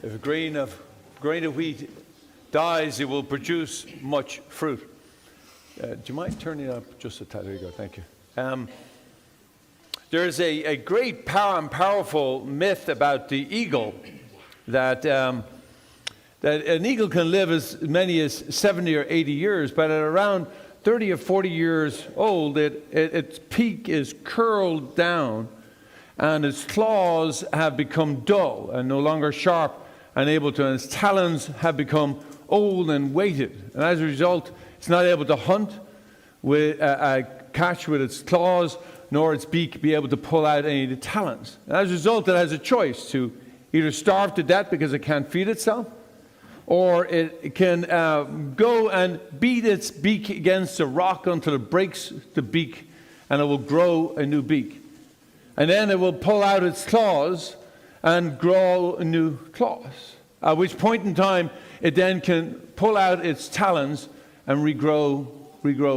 If a grain of wheat dies, it will produce much fruit. Do you mind turning it up just a tad? There you go. Thank you. There's a great powerful myth about the eagle that an eagle can live as many as 70 or 80 years, but at around 30 or 40 years old, its peak is curled down, and its claws have become dull and no longer sharp and and its talons have become old and weighted. And as a result, it's not able to hunt with catch with its claws, nor its beak be able to pull out any of the talons. And as a result, it has a choice to either starve to death because it can't feed itself, or it can go and beat its beak against a rock until it breaks the beak, and it will grow a new beak. And then it will pull out its claws and grow new claws, at which point in time it then can pull out its talons and regrow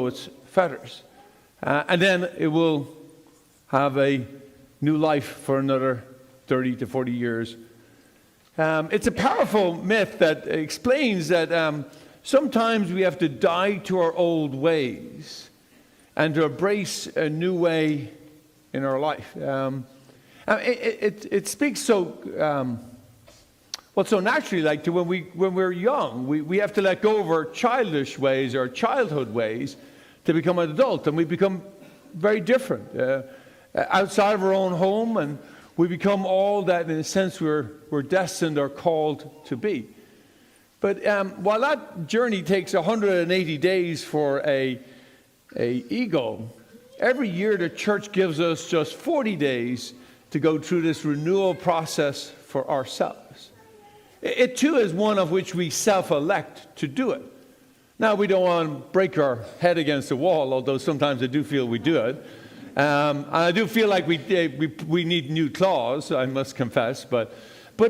its feathers. And then it will have a new life for another 30 to 40 years. It's a powerful myth that explains that sometimes we have to die to our old ways and to embrace a new way in our life. It speaks so naturally, like to when we're young, we have to let go of our childish ways, our childhood ways, to become an adult, and we become very different outside of our own home, and we become all that, in a sense, we're destined or called to be. But while that journey takes 180 days for a eagle, every year the church gives us just 40 days to go through this renewal process for ourselves. It too is one of which we self-elect to do it. Now, we don't want to break our head against the wall, although sometimes I do feel we do it. And I do feel like we need new claws, I must confess. But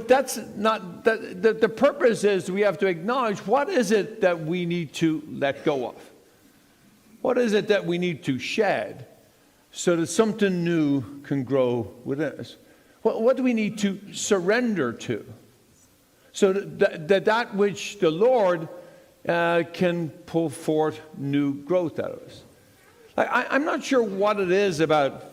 that's not, the purpose is we have to acknowledge what is it that we need to let go of. What is it that we need to shed so that something new can grow within us? What do we need to surrender to so that which the Lord can pull forth new growth out of us? I'm not sure what it is about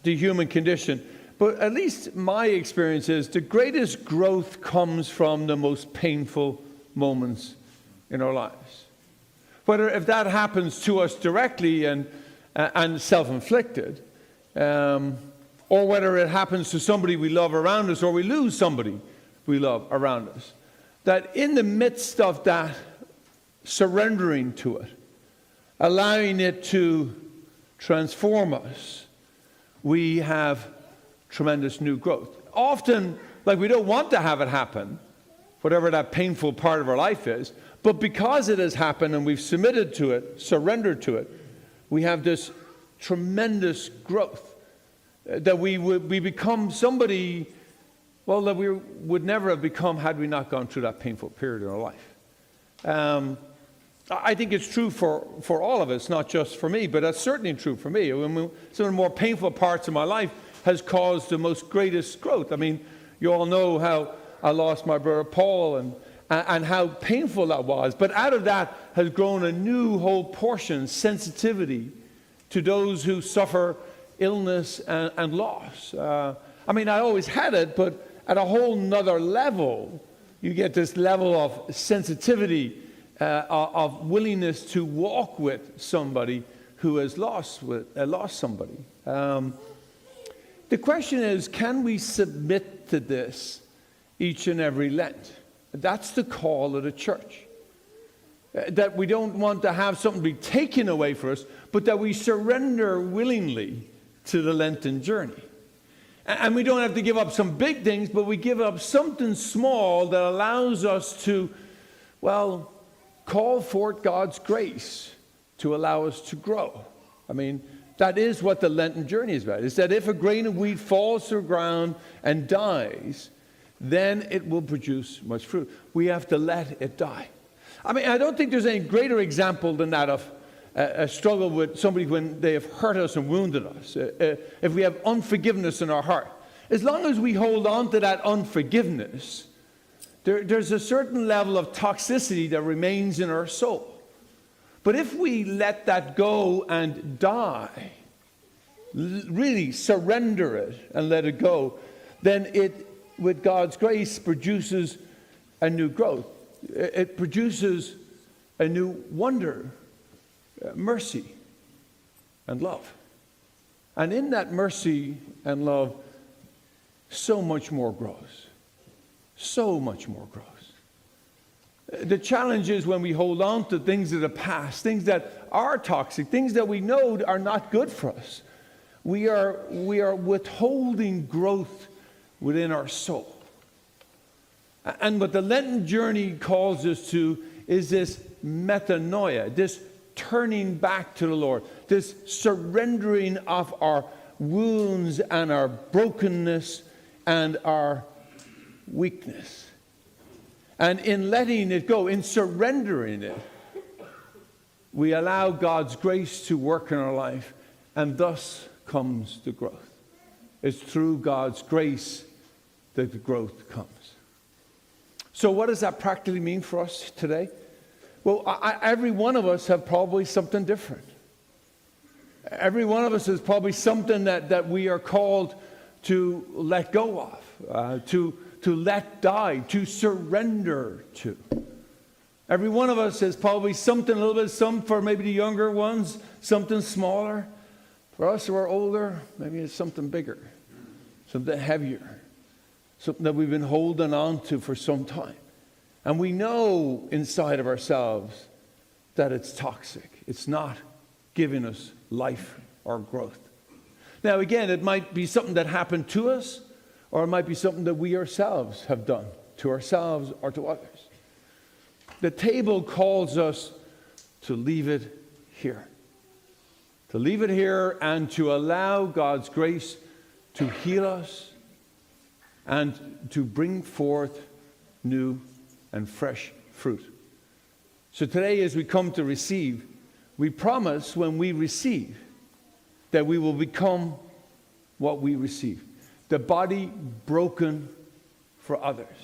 the human condition, but at least my experience is the greatest growth comes from the most painful moments in our lives. Whether if that happens to us directly and self-inflicted, or whether it happens to somebody we love around us, or we lose somebody we love around us, that in the midst of that, surrendering to it, allowing it to transform us, we have tremendous new growth. Often, like, we don't want to have it happen, whatever that painful part of our life is, but because it has happened and we've submitted to it, surrendered to it, we have this tremendous growth, that we become somebody, well, that we would never have become had we not gone through that painful period in our life. I think it's true for all of us, not just for me, but that's certainly true for me. Some of the more painful parts of my life has caused the most greatest growth. I mean, you all know how I lost my brother Paul and how painful that was. But out of that has grown a new whole portion, sensitivity to those who suffer illness and loss. I mean, I always had it, but at a whole nother level, you get this level of sensitivity, of willingness to walk with somebody who has lost somebody. The question is, can we submit to this each and every Lent? That's the call of the church. That we don't want to have something be taken away from us, but that we surrender willingly to the Lenten journey. And we don't have to give up some big things, but we give up something small that allows us to, well, call forth God's grace to allow us to grow. I mean, that is what the Lenten journey is about. It's that if a grain of wheat falls to the ground and dies, then it will produce much fruit. We have to let it die. I mean, I don't think there's any greater example than that of a struggle with somebody when they have hurt us and wounded us. If we have unforgiveness in our heart, as long as we hold on to that unforgiveness, there's a certain level of toxicity that remains in our soul. But if we let that go and die, really surrender it and let it go, then it, with God's grace, produces a new growth. It produces a new wonder, mercy, and love. And in that mercy and love, so much more grows. So much more grows. The challenge is when we hold on to things of the past, things that are toxic, things that we know are not good for us. We are withholding growth within our soul. And what the Lenten journey calls us to is this metanoia, this turning back to the Lord, this surrendering of our wounds and our brokenness and our weakness. And in letting it go, in surrendering it, we allow God's grace to work in our life, and thus comes the growth. It's through God's grace that the growth comes. So what does that practically mean for us today? Well, every one of us have probably something different. Every one of us is probably something that we are called to let go of, to let die, to surrender to. Every one of us is probably something a little bit, some for maybe the younger ones, something smaller. For us who are older, maybe it's something bigger, something heavier, something that we've been holding on to for some time. And we know inside of ourselves that it's toxic. It's not giving us life or growth. Now, again, it might be something that happened to us, or it might be something that we ourselves have done to ourselves or to others. The table calls us to leave it here. To leave it here and to allow God's grace to heal us and to bring forth new and fresh fruit. So today, as we come to receive, we promise when we receive that we will become what we receive. The body broken for others.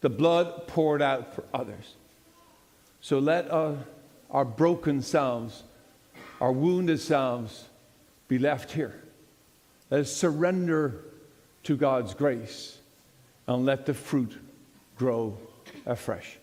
The blood poured out for others. So let our broken selves, our wounded selves, be left here. Let us surrender to God's grace and let the fruit grow afresh.